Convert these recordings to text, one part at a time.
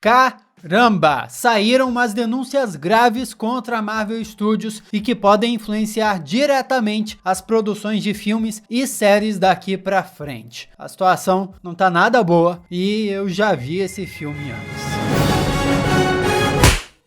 Caramba! Saíram umas denúncias graves contra a Marvel Studios e que podem influenciar diretamente as produções de filmes e séries daqui pra frente. A situação não tá nada boa e eu já vi esse filme antes.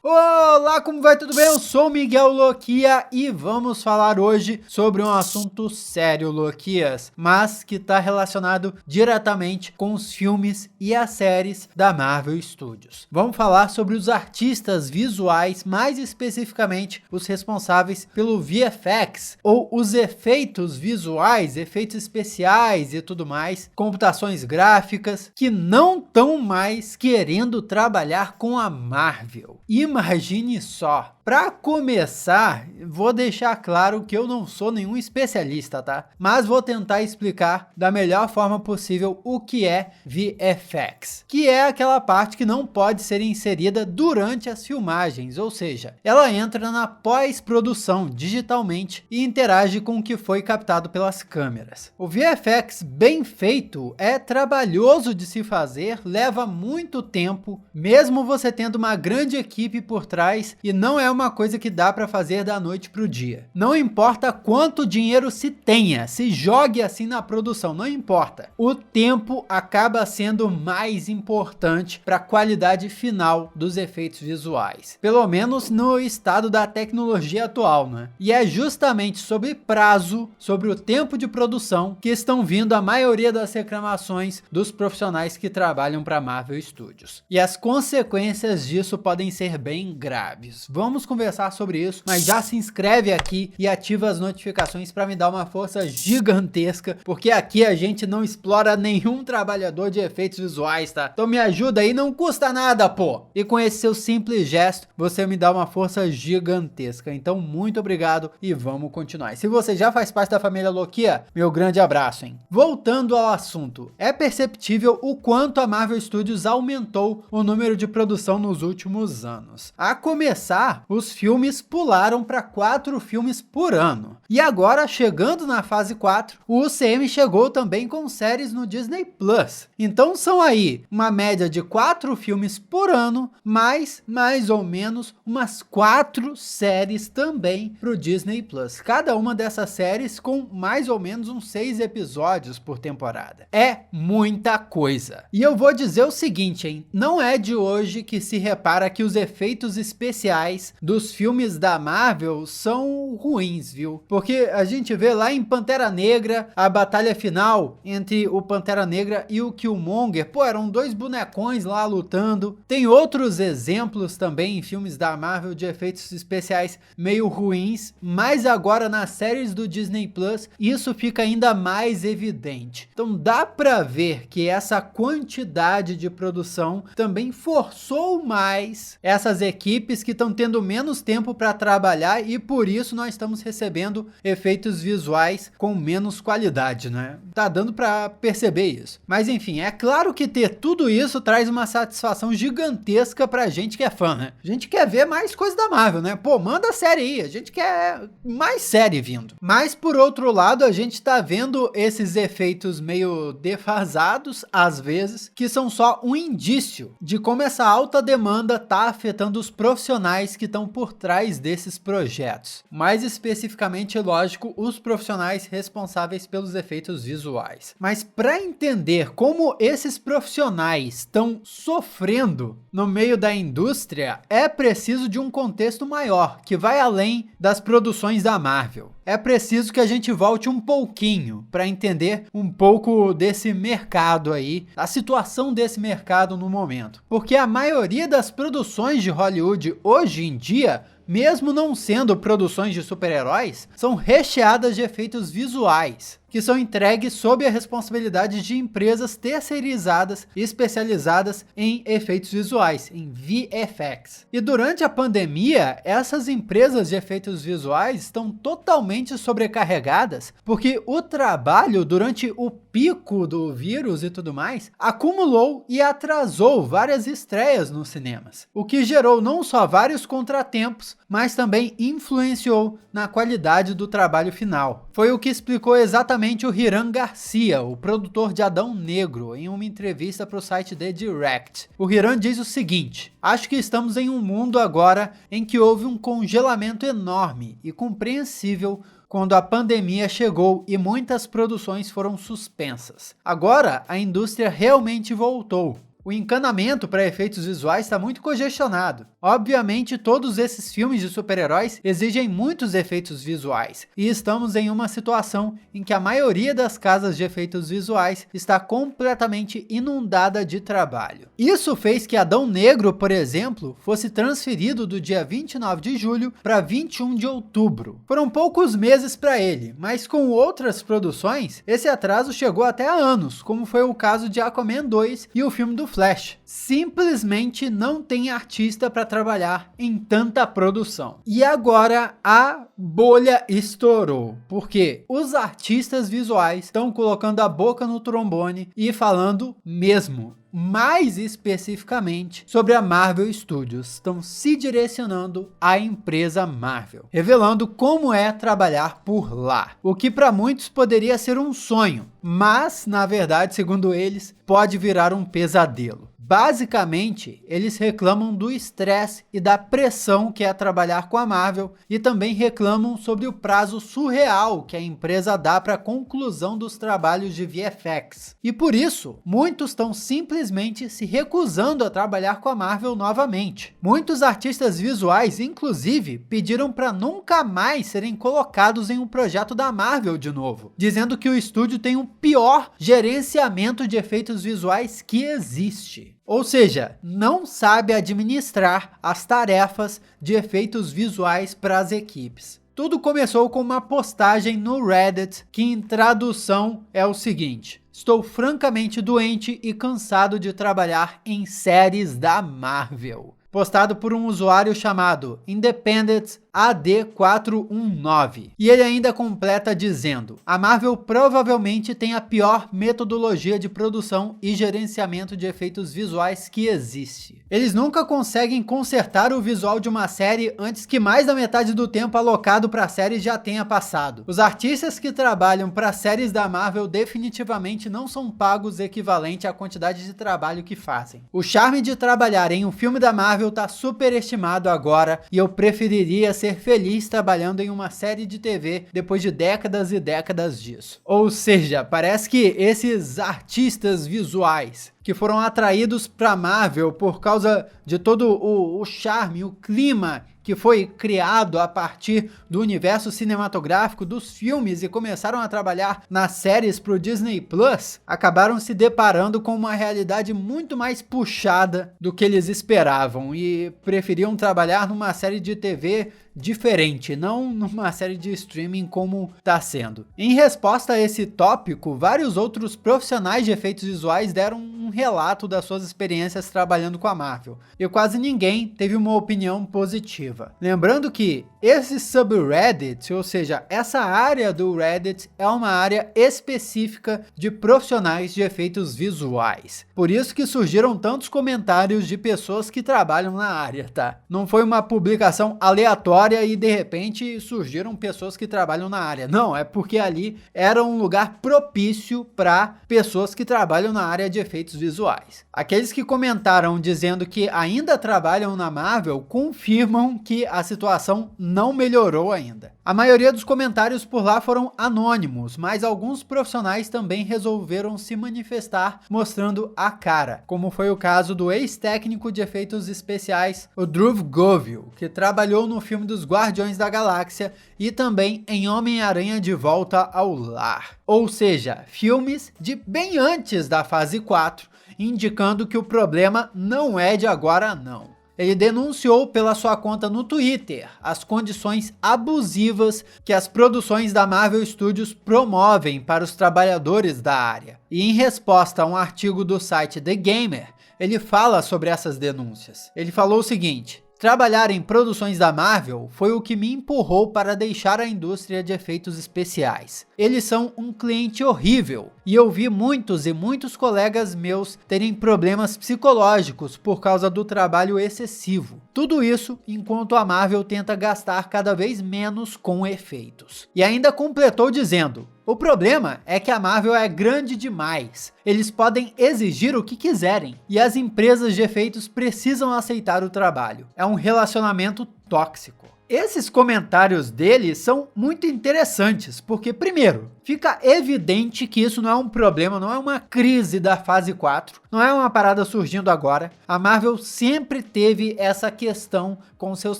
Olá, como vai? Tudo bem? Eu sou o Miguel Loquia e vamos falar hoje sobre um assunto sério, Loquias, mas que está relacionado diretamente com os filmes e as séries da Marvel Studios. Vamos falar sobre os artistas visuais, mais especificamente os responsáveis pelo VFX, ou os efeitos visuais, efeitos especiais e tudo mais, computações gráficas, que não estão mais querendo trabalhar com a Marvel. Imagine só. Para começar, vou deixar claro que eu não sou nenhum especialista, tá? Mas vou tentar explicar da melhor forma possível o que é VFX, que é aquela parte que não pode ser inserida durante as filmagens, ou seja, ela entra na pós-produção digitalmente e interage com o que foi captado pelas câmeras. O VFX bem feito é trabalhoso de se fazer, leva muito tempo, mesmo você tendo uma grande equipe por trás, e não é uma coisa que dá para fazer da noite pro dia. Não importa quanto dinheiro se tenha, se jogue assim na produção, não importa. O tempo acaba sendo mais importante para a qualidade final dos efeitos visuais. Pelo menos no estado da tecnologia atual, né? E é justamente sobre prazo, sobre o tempo de produção, que estão vindo a maioria das reclamações dos profissionais que trabalham para Marvel Studios. E as consequências disso podem ser bem graves. Vamos conversar sobre isso, mas já se inscreve aqui e ativa as notificações para me dar uma força gigantesca, porque aqui a gente não explora nenhum trabalhador de efeitos visuais, tá? Então me ajuda aí, não custa nada, pô! E com esse seu simples gesto, você me dá uma força gigantesca. Então muito obrigado e vamos continuar. E se você já faz parte da família Loquia, meu grande abraço, hein? Voltando ao assunto, é perceptível o quanto a Marvel Studios aumentou o número de produção nos últimos anos. A começar, os filmes pularam para 4 filmes por ano. E agora, chegando na fase 4, o UCM chegou também com séries no Disney Plus. Então são aí uma média de 4 filmes por ano, mais ou menos umas 4 séries também pro Disney Plus. Cada uma dessas séries com mais ou menos uns 6 episódios por temporada. É muita coisa. E eu vou dizer o seguinte, hein? Não é de hoje que se repara que os efeitos especiais dos filmes da Marvel são ruins, viu? Porque a gente vê lá em Pantera Negra, a batalha final entre o Pantera Negra e o Killmonger, pô, eram 2 bonecões lá lutando. Tem outros exemplos também em filmes da Marvel de efeitos especiais meio ruins, mas agora nas séries do Disney Plus, isso fica ainda mais evidente. Então dá pra ver que essa quantidade de produção também forçou mais essas equipes que estão tendo menos tempo para trabalhar e por isso nós estamos recebendo efeitos visuais com menos qualidade, né? Tá dando para perceber isso. Mas enfim, é claro que ter tudo isso traz uma satisfação gigantesca pra gente que é fã, né? A gente quer ver mais coisa da Marvel, né? Pô, manda série aí, a gente quer mais série vindo. Mas por outro lado, a gente tá vendo esses efeitos meio defasados, às vezes, que são só um indício de como essa alta demanda tá afetando os profissionais que estão por trás desses projetos. Mais especificamente, lógico, os profissionais responsáveis pelos efeitos visuais. Mas para entender como esses profissionais estão sofrendo no meio da indústria, é preciso de um contexto maior, que vai além das produções da Marvel. É preciso que a gente volte um pouquinho para entender um pouco desse mercado aí, a situação desse mercado no momento. Porque a maioria das produções de Hollywood hoje em dia, mesmo não sendo produções de super-heróis, são recheadas de efeitos visuais, que são entregues sob a responsabilidade de empresas terceirizadas e especializadas em efeitos visuais, em VFX. E durante a pandemia, essas empresas de efeitos visuais estão totalmente sobrecarregadas, porque o trabalho durante o pico do vírus e tudo mais, acumulou e atrasou várias estreias nos cinemas, o que gerou não só vários contratempos, mas também influenciou na qualidade do trabalho final. Foi o que explicou exatamente novamente o Hiram Garcia, o produtor de Adão Negro, em uma entrevista para o site The Direct. O Hiram diz o seguinte: acho que estamos em um mundo agora em que houve um congelamento enorme e compreensível quando a pandemia chegou e muitas produções foram suspensas. Agora a indústria realmente voltou. O encanamento para efeitos visuais está muito congestionado. Obviamente, todos esses filmes de super-heróis exigem muitos efeitos visuais, e estamos em uma situação em que a maioria das casas de efeitos visuais está completamente inundada de trabalho. Isso fez que Adão Negro, por exemplo, fosse transferido do dia 29 de julho para 21 de outubro. Foram poucos meses para ele, mas com outras produções, esse atraso chegou até a anos, como foi o caso de Aquaman 2 e o filme do Flash. Simplesmente não tem artista para trabalhar em tanta produção. E agora a bolha estourou, porque os artistas visuais estão colocando a boca no trombone e falando mesmo. Mais especificamente sobre a Marvel Studios, estão se direcionando à empresa Marvel, revelando como é trabalhar por lá, o que para muitos poderia ser um sonho, mas na verdade, segundo eles, pode virar um pesadelo. Basicamente, eles reclamam do estresse e da pressão que é trabalhar com a Marvel e também reclamam sobre o prazo surreal que a empresa dá para a conclusão dos trabalhos de VFX. E por isso, muitos estão simplesmente se recusando a trabalhar com a Marvel novamente. Muitos artistas visuais, inclusive, pediram para nunca mais serem colocados em um projeto da Marvel de novo, dizendo que o estúdio tem o pior gerenciamento de efeitos visuais que existe. Ou seja, não sabe administrar as tarefas de efeitos visuais para as equipes. Tudo começou com uma postagem no Reddit que em tradução é o seguinte: estou francamente doente e cansado de trabalhar em séries da Marvel. Postado por um usuário chamado Independent AD419. E ele ainda completa dizendo: a Marvel provavelmente tem a pior metodologia de produção e gerenciamento de efeitos visuais que existe. Eles nunca conseguem consertar o visual de uma série antes que mais da metade do tempo alocado para a série já tenha passado. Os artistas que trabalham para séries da Marvel definitivamente não são pagos equivalente à quantidade de trabalho que fazem. O charme de trabalhar em um filme da Marvel tá superestimado agora e eu preferiria ser feliz trabalhando em uma série de TV depois de décadas e décadas disso. Ou seja, parece que esses artistas visuais que foram atraídos para Marvel por causa de todo o charme, o clima que foi criado a partir do universo cinematográfico dos filmes e começaram a trabalhar nas séries para o Disney Plus, acabaram se deparando com uma realidade muito mais puxada do que eles esperavam e preferiam trabalhar numa série de TV diferente, não numa série de streaming como está sendo. Em resposta a esse tópico, vários outros profissionais de efeitos visuais deram um relato das suas experiências trabalhando com a Marvel, e quase ninguém teve uma opinião positiva. Lembrando que esse subreddit, ou seja, essa área do Reddit, é uma área específica de profissionais de efeitos visuais. Por isso que surgiram tantos comentários de pessoas que trabalham na área, tá? Não foi uma publicação aleatória e de repente surgiram pessoas que trabalham na área. Não, é porque ali era um lugar propício para pessoas que trabalham na área de efeitos visuais. Aqueles que comentaram dizendo que ainda trabalham na Marvel confirmam que a situação não melhorou ainda. A maioria dos comentários por lá foram anônimos, mas alguns profissionais também resolveram se manifestar mostrando a cara, como foi o caso do ex-técnico de efeitos especiais, o Drew Govil, que trabalhou no filme dos Guardiões da Galáxia e também em Homem-Aranha de Volta ao Lar. Ou seja, filmes de bem antes da fase 4, indicando que o problema não é de agora não. Ele denunciou pela sua conta no Twitter as condições abusivas que as produções da Marvel Studios promovem para os trabalhadores da área. E em resposta a um artigo do site The Gamer, ele fala sobre essas denúncias. Ele falou o seguinte: trabalhar em produções da Marvel foi o que me empurrou para deixar a indústria de efeitos especiais. Eles são um cliente horrível e eu vi muitos e muitos colegas meus terem problemas psicológicos por causa do trabalho excessivo. Tudo isso enquanto a Marvel tenta gastar cada vez menos com efeitos. E ainda completou dizendo: O problema é que a Marvel é grande demais. Eles podem exigir o que quiserem e as empresas de efeitos precisam aceitar o trabalho. É um relacionamento tóxico. Esses comentários dele são muito interessantes, porque, primeiro, fica evidente que isso não é um problema, não é uma crise da fase 4, não é uma parada surgindo agora. A Marvel sempre teve essa questão com seus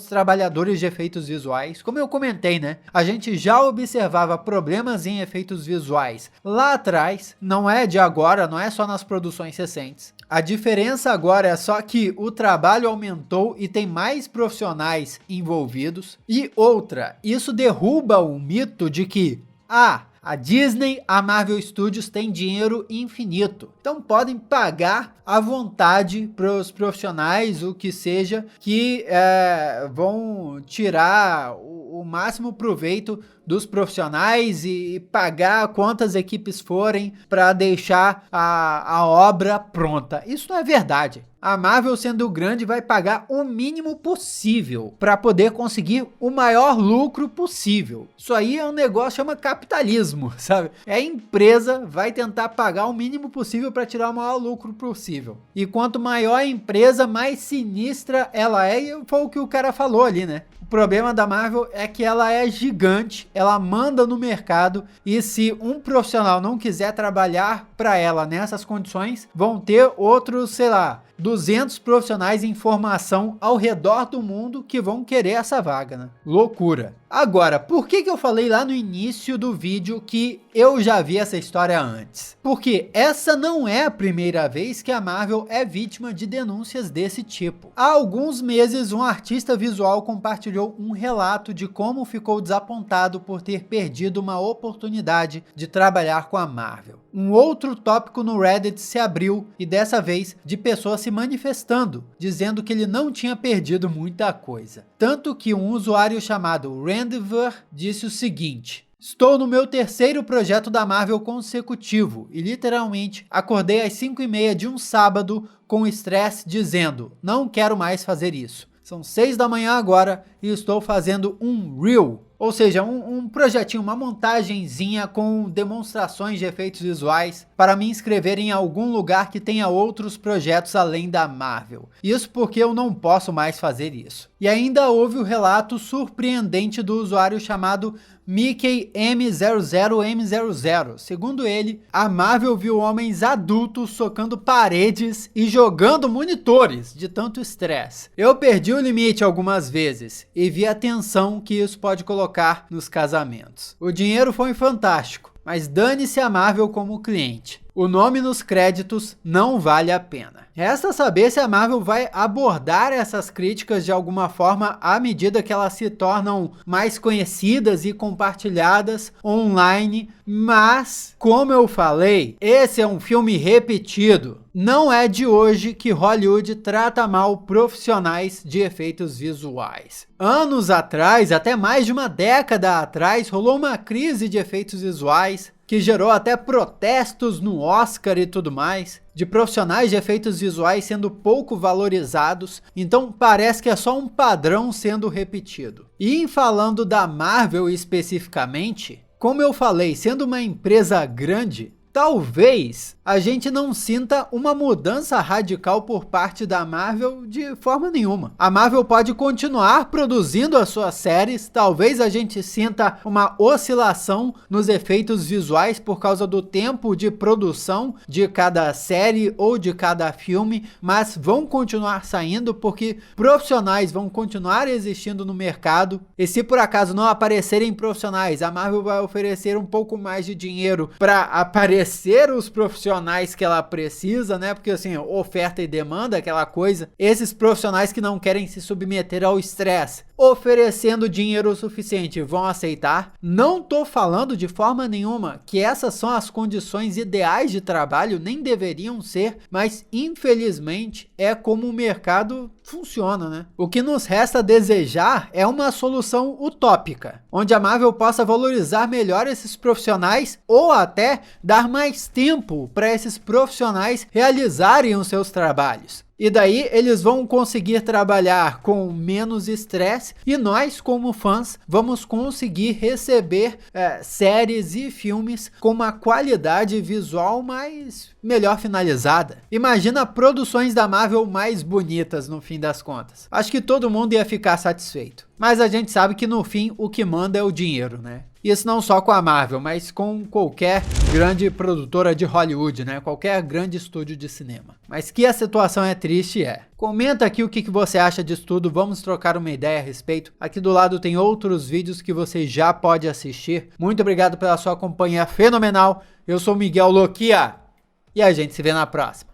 trabalhadores de efeitos visuais. Como eu comentei, né? A gente já observava problemas em efeitos visuais lá atrás, não é de agora, não é só nas produções recentes. A diferença agora é só que o trabalho aumentou e tem mais profissionais envolvidos. E outra, isso derruba o mito de que a Disney, a Marvel Studios tem dinheiro infinito. Então podem pagar à vontade para os profissionais, o que seja, que vão tirar o máximo proveito dos profissionais e pagar quantas equipes forem para deixar a obra pronta. Isso não é verdade. A Marvel, sendo grande, vai pagar o mínimo possível para poder conseguir o maior lucro possível. Isso aí é um negócio que chama capitalismo, sabe? A empresa vai tentar pagar o mínimo possível para tirar o maior lucro possível. E quanto maior a empresa, mais sinistra ela é, e foi o que o cara falou ali, né? O problema da Marvel é que ela é gigante, ela manda no mercado, e se um profissional não quiser trabalhar para ela nessas condições, vão ter outros, sei lá, 200 profissionais em formação ao redor do mundo que vão querer essa vaga, né? Loucura. Agora, por que eu falei lá no início do vídeo que eu já vi essa história antes? Porque essa não é a primeira vez que a Marvel é vítima de denúncias desse tipo. Há alguns meses, um artista visual compartilhou um relato de como ficou desapontado por ter perdido uma oportunidade de trabalhar com a Marvel. Um outro tópico no Reddit se abriu, e dessa vez de pessoas se manifestando, dizendo que ele não tinha perdido muita coisa. Tanto que um usuário chamado Randiver disse o seguinte: estou no meu terceiro projeto da Marvel consecutivo e literalmente acordei às 5h30 de um sábado com estresse dizendo, não quero mais fazer isso. São 6 da manhã agora e estou fazendo um reel, ou seja, um projetinho, uma montagenzinha com demonstrações de efeitos visuais para me inscrever em algum lugar que tenha outros projetos além da Marvel. Isso porque eu não posso mais fazer isso. E ainda houve o relato surpreendente do usuário chamado Mickey M00M00. Segundo ele, a Marvel viu homens adultos socando paredes e jogando monitores de tanto estresse. Eu perdi o limite algumas vezes e vi a tensão que isso pode colocar nos casamentos. O dinheiro foi fantástico, mas dane-se a Marvel como cliente. O nome nos créditos não vale a pena. Resta saber se a Marvel vai abordar essas críticas de alguma forma à medida que elas se tornam mais conhecidas e compartilhadas online, mas, como eu falei, esse é um filme repetido. Não é de hoje que Hollywood trata mal profissionais de efeitos visuais. Anos atrás, até mais de uma década atrás, rolou uma crise de efeitos visuais que gerou até protestos no Oscar e tudo mais, de profissionais de efeitos visuais sendo pouco valorizados, então parece que é só um padrão sendo repetido. E em falando da Marvel especificamente, como eu falei, sendo uma empresa grande, talvez a gente não sinta uma mudança radical por parte da Marvel de forma nenhuma. A Marvel pode continuar produzindo as suas séries, talvez a gente sinta uma oscilação nos efeitos visuais por causa do tempo de produção de cada série ou de cada filme, mas vão continuar saindo porque profissionais vão continuar existindo no mercado, e se por acaso não aparecerem profissionais, a Marvel vai oferecer um pouco mais de dinheiro para aparecer os profissionais que ela precisa, né? Porque assim, oferta e demanda, aquela coisa. Esses profissionais que não querem se submeter ao estresse, oferecendo dinheiro suficiente, vão aceitar. Não tô falando de forma nenhuma que essas são as condições ideais de trabalho, nem deveriam ser, mas infelizmente é como o mercado funciona, né? O que nos resta desejar é uma solução utópica, onde a Marvel possa valorizar melhor esses profissionais ou até dar mais tempo para esses profissionais realizarem os seus trabalhos. E daí eles vão conseguir trabalhar com menos estresse e nós, como fãs, vamos conseguir receber séries e filmes com uma qualidade visual melhor finalizada. Imagina produções da Marvel mais bonitas no fim das contas. Acho que todo mundo ia ficar satisfeito. Mas a gente sabe que no fim o que manda é o dinheiro, né? Isso não só com a Marvel, mas com qualquer grande produtora de Hollywood, né? Qualquer grande estúdio de cinema. Mas que a situação é triste, é. Comenta aqui o que você acha disso tudo, vamos trocar uma ideia a respeito. Aqui do lado tem outros vídeos que você já pode assistir. Muito obrigado pela sua companhia fenomenal. Eu sou Miguel Loquia e a gente se vê na próxima.